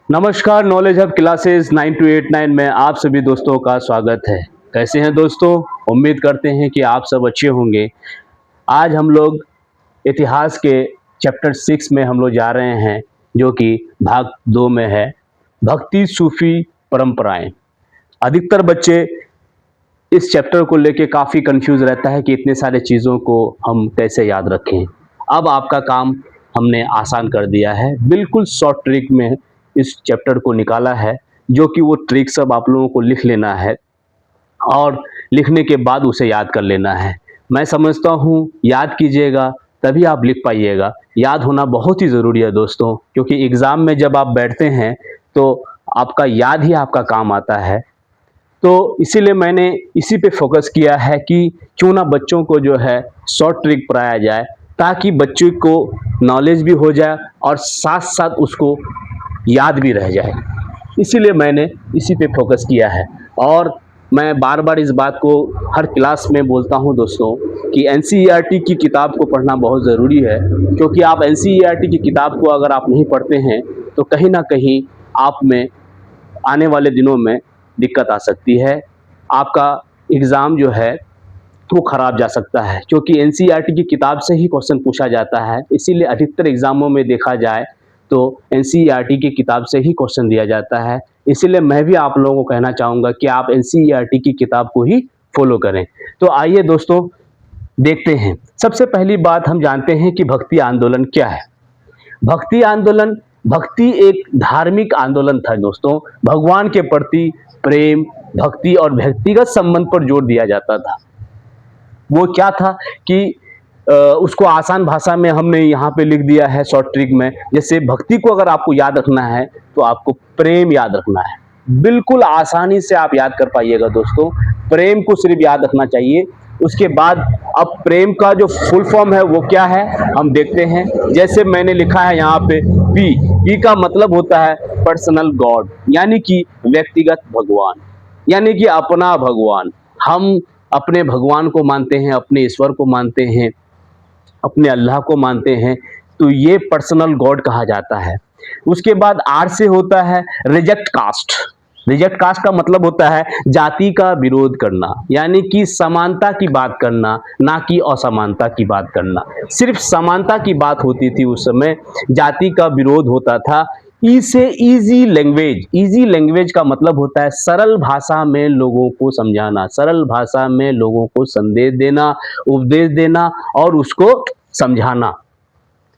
नमस्कार, knowledge hub classes 9289 में आप सभी दोस्तों का स्वागत है। कैसे हैं दोस्तों? उम्मीद करते हैं कि आप सब अच्छे होंगे। आज हम लोग इतिहास के चैप्टर 6 में हम लोग जा रहे हैं, जो कि भाग 2 में है, भक्ति सूफी परंपराएं। अधिकतर बच्चे इस चैप्टर को लेके काफ़ी कंफ्यूज रहता है कि इतने सारे चीज़ों को हम कैसे याद रखें। अब आपका काम हमने आसान कर दिया है, बिल्कुल शॉर्ट ट्रिक में इस चैप्टर को निकाला है, जो कि वो ट्रिक सब आप लोगों को लिख लेना है और लिखने के बाद उसे याद कर लेना है। मैं समझता हूँ याद कीजिएगा तभी आप लिख पाइएगा। याद होना बहुत ही ज़रूरी है दोस्तों, क्योंकि एग्ज़ाम में जब आप बैठते हैं तो आपका याद ही आपका काम आता है। तो इसीलिए मैंने इसी पे फोकस किया है कि क्यों ना बच्चों को जो है शॉर्ट ट्रिक पढ़ाया जाए, ताकि बच्चों को नॉलेज भी हो जाए और साथ साथ उसको याद भी रह जाए। इसीलिए मैंने इसी पे फोकस किया है। और मैं बार बार इस बात को हर क्लास में बोलता हूँ दोस्तों कि एनसीईआरटी की किताब को पढ़ना बहुत ज़रूरी है, क्योंकि आप एनसीईआरटी की किताब को अगर आप नहीं पढ़ते हैं तो कहीं ना कहीं आप में आने वाले दिनों में दिक्कत आ सकती है। आपका एग्ज़ाम जो है वो खराब जा सकता है, क्योंकि एनसीईआरटी की किताब से ही क्वेश्चन पूछा जाता है। इसीलिए अधिकतर एग्ज़ामों में देखा जाए तो एनसीईआरटी की किताब से ही क्वेश्चन दिया जाता है। इसीलिए मैं भी आप लोगों को कहना चाहूँगा कि आप एनसीईआरटी की किताब को ही फॉलो करें। तो आइए दोस्तों देखते हैं। सबसे पहली बात हम जानते हैं कि भक्ति आंदोलन क्या है। भक्ति आंदोलन, भक्ति एक धार्मिक आंदोलन था दोस्तों। भगवान के प्रति प्रेम, भक्ति और व्यक्तिगत संबंध पर जोर दिया जाता था। वो क्या था कि उसको आसान भाषा में हमने यहाँ पे लिख दिया है शॉर्ट ट्रिक में। जैसे भक्ति को अगर आपको याद रखना है तो आपको प्रेम याद रखना है। बिल्कुल आसानी से आप याद कर पाइएगा दोस्तों। प्रेम को सिर्फ याद रखना चाहिए। उसके बाद अब प्रेम का जो फुल फॉर्म है वो क्या है हम देखते हैं। जैसे मैंने लिखा है यहाँ पे पी का मतलब होता है पर्सनल गॉड, यानी कि व्यक्तिगत भगवान, यानी कि अपना भगवान। हम अपने भगवान को मानते हैं, अपने ईश्वर को मानते हैं, अपने अल्लाह को मानते हैं, तो ये पर्सनल गॉड कहा जाता है। उसके बाद आर से होता है रिजेक्ट कास्ट। रिजेक्ट कास्ट का मतलब होता है जाति का विरोध करना, यानी कि समानता की बात करना, ना कि असमानता की बात करना। सिर्फ समानता की बात होती थी उस समय, जाति का विरोध होता था। ई से इजी लैंग्वेज। इजी लैंग्वेज का मतलब होता है सरल भाषा में लोगों को समझाना, सरल भाषा में लोगों को संदेश देना, उपदेश देना और उसको समझाना।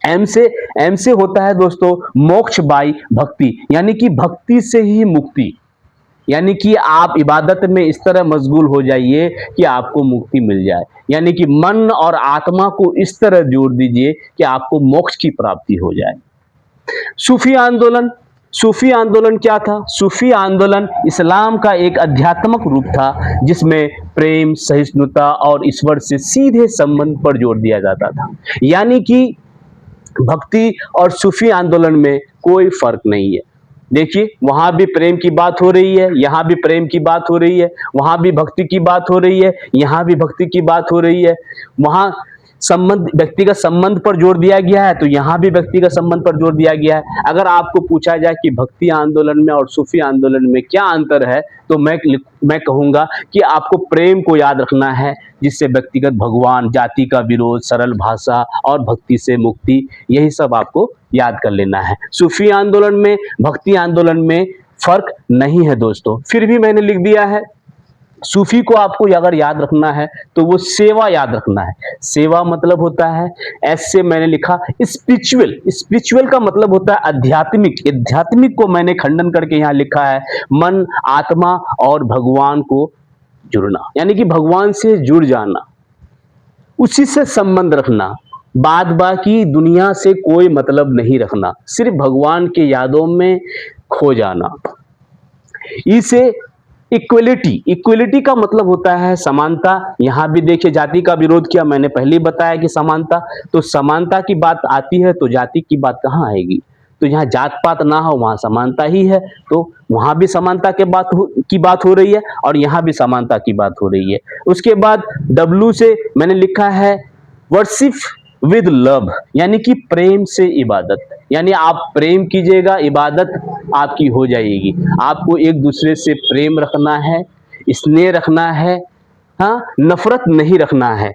एम से होता है दोस्तों मोक्ष बाई भक्ति, यानी कि भक्ति से ही मुक्ति। यानी कि आप इबादत में इस तरह मशगूल हो जाइए कि आपको मुक्ति मिल जाए, यानी कि मन और आत्मा को इस तरह जोड़ दीजिए कि आपको मोक्ष की प्राप्ति हो जाए। सूफी आंदोलन। सूफी आंदोलन क्या था? सूफी आंदोलन इस्लाम का एक आध्यात्मिक रूप था, जिसमें प्रेम, सहिष्णुता और ईश्वर से सीधे संबंध पर जोर दिया जाता था। यानी कि भक्ति और सूफी आंदोलन में कोई फर्क नहीं है। देखिए वहां भी प्रेम की बात हो रही है, यहाँ भी प्रेम की बात हो रही है, वहां भी भक्ति की बात हो रही है, यहाँ भी भक्ति की बात हो रही है। वहां संबंध, व्यक्तिगत संबंध पर जोर दिया गया है, तो यहाँ भी व्यक्तिगत संबंध पर जोर दिया गया है। अगर आपको पूछा जाए कि भक्ति आंदोलन में और सूफी आंदोलन में क्या अंतर है, तो मैं कहूँगा कि आपको प्रेम को याद रखना है, जिससे व्यक्तिगत भगवान, जाति का विरोध, सरल भाषा और भक्ति से मुक्ति, यही सब आपको याद कर लेना है। सूफी आंदोलन में, भक्ति आंदोलन में फर्क नहीं है दोस्तों। फिर भी मैंने लिख दिया है। सूफी को आपको अगर याद रखना है तो वो सेवा याद रखना है। सेवा मतलब होता है, एस से मैंने लिखा स्पिरिचुअल। स्पिरिचुअल का मतलब होता है आध्यात्मिक। आध्यात्मिक को मैंने खंडन करके यहाँ लिखा है मन, आत्मा और भगवान को जुड़ना, यानी कि भगवान से जुड़ जाना, उसी से संबंध रखना, बाद बाकी दुनिया से कोई मतलब नहीं रखना, सिर्फ भगवान के यादों में खो जाना। इसे इक्वलिटी। इक्वलिटी का मतलब होता है समानता। यहाँ भी देखिए जाति का विरोध किया, मैंने पहले ही बताया कि समानता, तो समानता की बात आती है तो जाति की बात कहाँ आएगी? तो यहाँ जात पात ना हो, वहाँ समानता ही है, तो वहाँ भी समानता की बात हो रही है और यहाँ भी समानता की बात हो रही है। उसके बाद डब्ल्यू से मैंने लिखा है वर्शिप विद लव, यानी कि प्रेम से इबादत। यानी आप प्रेम कीजिएगा, इबादत आपकी हो जाएगी। आपको एक दूसरे से प्रेम रखना है, स्नेह रखना है, हाँ, नफरत नहीं रखना है।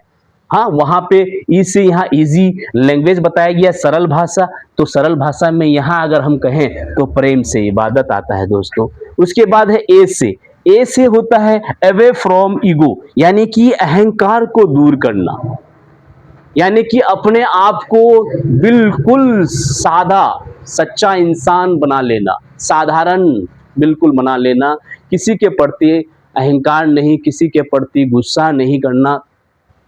हाँ, वहाँ पे ई से यहाँ इजी लैंग्वेज बताया गया, सरल भाषा। तो सरल भाषा में यहाँ अगर हम कहें तो प्रेम से इबादत आता है दोस्तों। उसके बाद है ए से। ए से होता है अवे फ्रॉम ईगो, यानी कि अहंकार को दूर करना, यानी कि अपने आप को बिल्कुल सादा सच्चा इंसान बना लेना, साधारण बिल्कुल बना लेना, किसी के प्रति अहंकार नहीं, किसी के प्रति गुस्सा नहीं करना,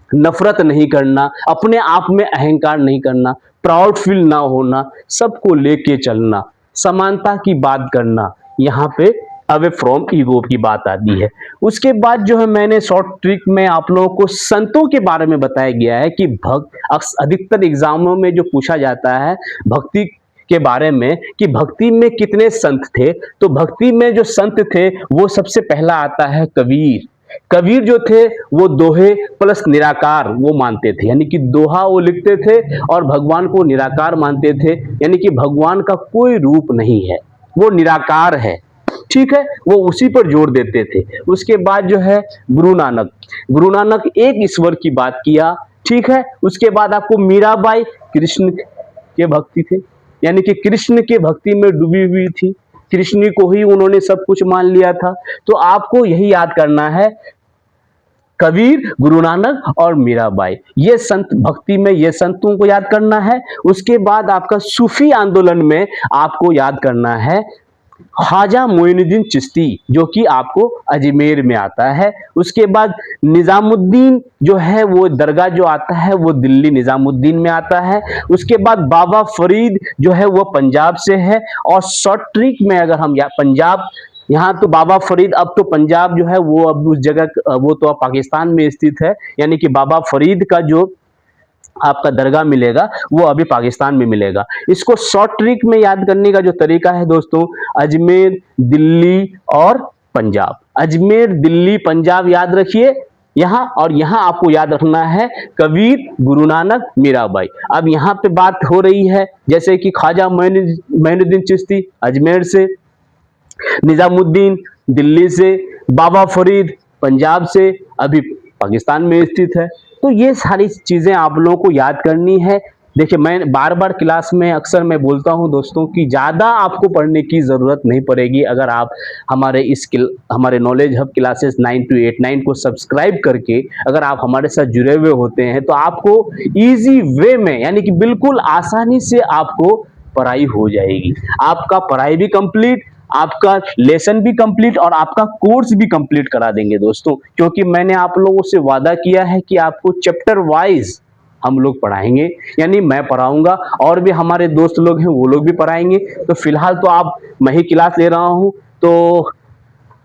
नफरत नहीं करना, अपने आप में अहंकार नहीं करना, प्राउड फील ना होना, सबको लेके चलना, समानता की बात करना, यहाँ पे अवे फ्रॉम ईगो की बात आती है। उसके बाद जो है मैंने शॉर्ट ट्रिक में आप लोगों को संतों के बारे में बताया गया है कि अधिकतर एग्जामों में जो पूछा जाता है भक्ति के बारे में कि भक्ति में कितने संत थे, तो भक्ति में जो संत थे वो सबसे पहला आता है कबीर। कबीर जो थे वो दोहे प्लस निराकार वो मानते थे, यानी कि दोहा वो लिखते थे और भगवान को निराकार मानते थे, यानी कि भगवान का कोई रूप नहीं है, वो निराकार है, ठीक है, वो उसी पर जोर देते थे। उसके बाद जो है गुरु नानक, गुरु नानक एक ईश्वर की बात किया, ठीक है। उसके बाद आपको मीराबाई कृष्ण के भक्ति थे, यानी कि कृष्ण के भक्ति में डूबी हुई थी, कृष्ण को ही उन्होंने सब कुछ मान लिया था। तो आपको यही याद करना है, कबीर, गुरु नानक और मीराबाई, ये संत भक्ति में ये संतों को याद करना है। उसके बाद आपका सूफी आंदोलन में आपको याद करना है ख्वाजा मोइनुद्दीन चिश्ती, जो कि आपको अजमेर में आता है। उसके बाद निजामुद्दीन जो है वो दरगाह जो आता है वो दिल्ली निजामुद्दीन में आता है। उसके बाद बाबा फरीद जो है वो पंजाब से है। और शॉर्ट ट्रिक में अगर हम पंजाब, यहाँ तो बाबा फरीद, अब तो पंजाब जो है वो अब उस जगह वो तो अब पाकिस्तान में स्थित है, यानी कि बाबा फरीद का जो आपका दरगाह मिलेगा वो अभी पाकिस्तान में मिलेगा। इसको शॉर्ट ट्रिक में याद करने का जो तरीका है दोस्तों, अजमेर, दिल्ली और पंजाब, अजमेर, दिल्ली, पंजाब याद रखिए यहाँ। और यहाँ आपको याद रखना है कबीर, गुरु नानक, मीराबाई। अब यहाँ पे बात हो रही है जैसे कि ख्वाजा मोइनुद्दीन चिश्ती अजमेर से, निजामुद्दीन दिल्ली से, बाबा फरीद पंजाब से, अभी पाकिस्तान में स्थित है। तो ये सारी चीजें आप लोगों को याद करनी है। देखिए, मैं बार बार क्लास में अक्सर मैं बोलता हूं दोस्तों कि ज़्यादा आपको पढ़ने की ज़रूरत नहीं पड़ेगी अगर आप हमारे नॉलेज हब क्लासेस 9 to 8 9 को सब्सक्राइब करके अगर आप हमारे साथ जुड़े हुए होते हैं तो आपको ईजी वे में, यानी कि बिल्कुल आसानी से आपको पढ़ाई हो जाएगी। आपका पढ़ाई भी कंप्लीट, आपका लेसन भी कंप्लीट और आपका कोर्स भी कंप्लीट करा देंगे दोस्तों, क्योंकि मैंने आप लोगों से वादा किया है कि आपको चैप्टर वाइज हम लोग पढ़ाएंगे, यानी मैं पढ़ाऊंगा और भी हमारे दोस्त लोग हैं वो लोग भी पढ़ाएंगे। तो फिलहाल तो मैं ही क्लास ले रहा हूं, तो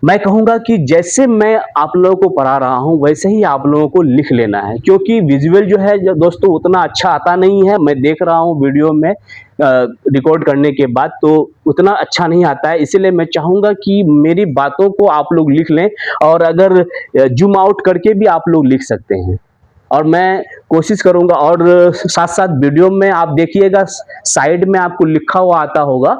मैं कहूंगा कि जैसे मैं आप लोगों को पढ़ा रहा हूं वैसे ही आप लोगों को लिख लेना है, क्योंकि विजुअल जो है जो दोस्तों उतना अच्छा आता नहीं है। मैं देख रहा हूं वीडियो में रिकॉर्ड करने के बाद तो उतना अच्छा नहीं आता है, इसीलिए मैं चाहूंगा कि मेरी बातों को आप लोग लिख लें और अगर जूम आउट करके भी आप लोग लिख सकते हैं। और मैं कोशिश करूंगा, और साथ साथ वीडियो में आप देखिएगा साइड में आपको लिखा हुआ आता होगा,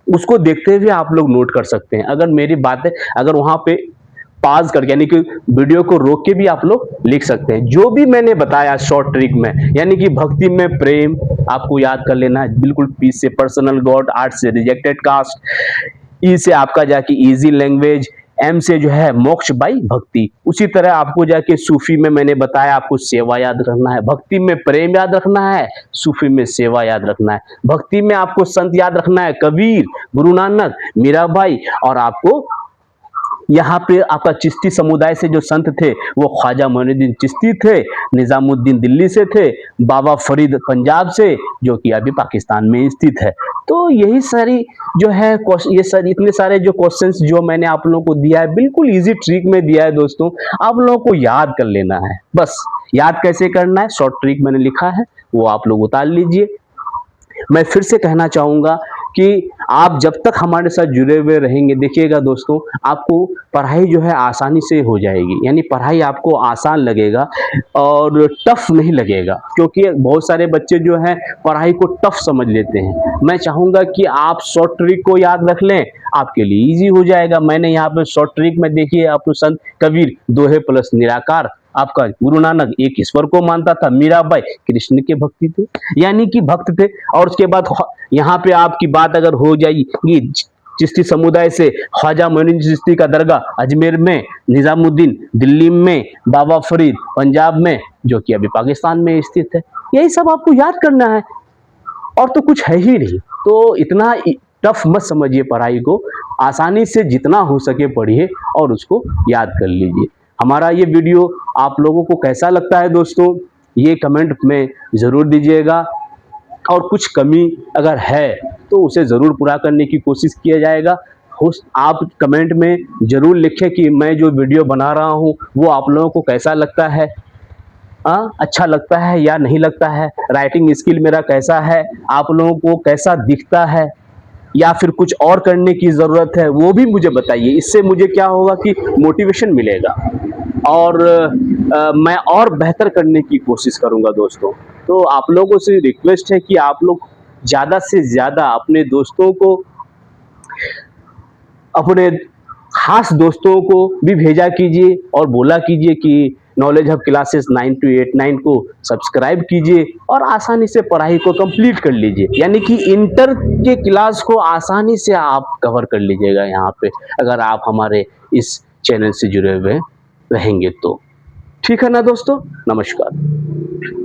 उसको देखते हुए आप लोग नोट कर सकते हैं। अगर मेरी बातें अगर वहां पे पाज करके, यानी कि वीडियो को रोक के भी आप लोग लिख सकते हैं जो भी मैंने बताया शॉर्ट ट्रिक में। यानी कि भक्ति में प्रेम आपको याद कर लेना है बिल्कुल, पी से पर्सनल गॉड, आर्ट से रिजेक्टेड कास्ट, ई से आपका जाके इजी लैंग्वेज, एम से जो है मोक्ष बाई भक्ति। उसी तरह आपको जाके सूफी में मैंने बताया आपको सेवा याद रखना है, भक्ति में प्रेम याद रखना है, सूफी में सेवा याद रखना है। भक्ति में आपको संत याद रखना है कबीर, गुरु नानक, मीराबाई, और आपको यहाँ पे आपका चिश्ती समुदाय से जो संत थे वो ख्वाजा मोइनुद्दीन चिश्ती थे, निजामुद्दीन दिल्ली से थे, बाबा फरीद पंजाब से जो कि अभी पाकिस्तान में स्थित है। तो यही सारी जो है ये सारी इतने सारे जो क्वेश्चंस जो मैंने आप लोगों को दिया है बिल्कुल इजी ट्रिक में दिया है दोस्तों, आप लोगों को याद कर लेना है। बस याद कैसे करना है, शॉर्ट ट्रिक मैंने लिखा है वो आप लोग उतार लीजिए। मैं फिर से कहना चाहूंगा कि आप जब तक हमारे साथ जुड़े हुए रहेंगे, देखिएगा दोस्तों, आपको पढ़ाई जो है आसानी से हो जाएगी, यानी पढ़ाई आपको आसान लगेगा और टफ नहीं लगेगा, क्योंकि बहुत सारे बच्चे जो हैं पढ़ाई को टफ समझ लेते हैं। मैं चाहूँगा कि आप शॉर्ट ट्रिक को याद रख लें, आपके लिए ईज़ी हो जाएगा। मैंने यहाँ पे शॉर्ट ट्रिक में देखिए, आप संत कबीर दोहे प्लस निराकार, आपका गुरु नानक एक ईश्वर को मानता था, मीराबाई कृष्ण के भक्ति थे, यानी कि भक्त थे। और उसके बाद यहाँ पे आपकी बात अगर हो जाएगी चिश्ती समुदाय से, ख्वाजा मोइनुद्दीन चिश्ती का दरगाह अजमेर में, निजामुद्दीन दिल्ली में, बाबा फरीद पंजाब में, जो कि अभी पाकिस्तान में स्थित है। यही सब आपको याद करना है और तो कुछ है ही नहीं। तो इतना टफ मत समझिए पढ़ाई को, आसानी से जितना हो सके पढ़िए और उसको याद कर लीजिए। हमारा ये वीडियो आप लोगों को कैसा लगता है दोस्तों, ये कमेंट में ज़रूर दीजिएगा, और कुछ कमी अगर है तो उसे ज़रूर पूरा करने की कोशिश किया जाएगा। आप कमेंट में ज़रूर लिखें कि मैं जो वीडियो बना रहा हूँ वो आप लोगों को कैसा लगता है, अच्छा लगता है या नहीं लगता है, राइटिंग स्किल मेरा कैसा है, आप लोगों को कैसा दिखता है, या फिर कुछ और करने की ज़रूरत है, वो भी मुझे बताइए। इससे मुझे क्या होगा कि मोटिवेशन मिलेगा और मैं और बेहतर करने की कोशिश करूँगा दोस्तों। तो आप लोगों से रिक्वेस्ट है कि आप लोग ज़्यादा से ज़्यादा अपने दोस्तों को, अपने खास दोस्तों को भी भेजा कीजिए और बोला कीजिए कि नॉलेज हब क्लासेस 9289 को सब्सक्राइब कीजिए और आसानी से पढ़ाई को कंप्लीट कर लीजिए, यानी कि इंटर के क्लास को आसानी से आप कवर कर लीजिएगा यहाँ पे, अगर आप हमारे इस चैनल से जुड़े हुए रहेंगे तो। ठीक है ना दोस्तों, नमस्कार।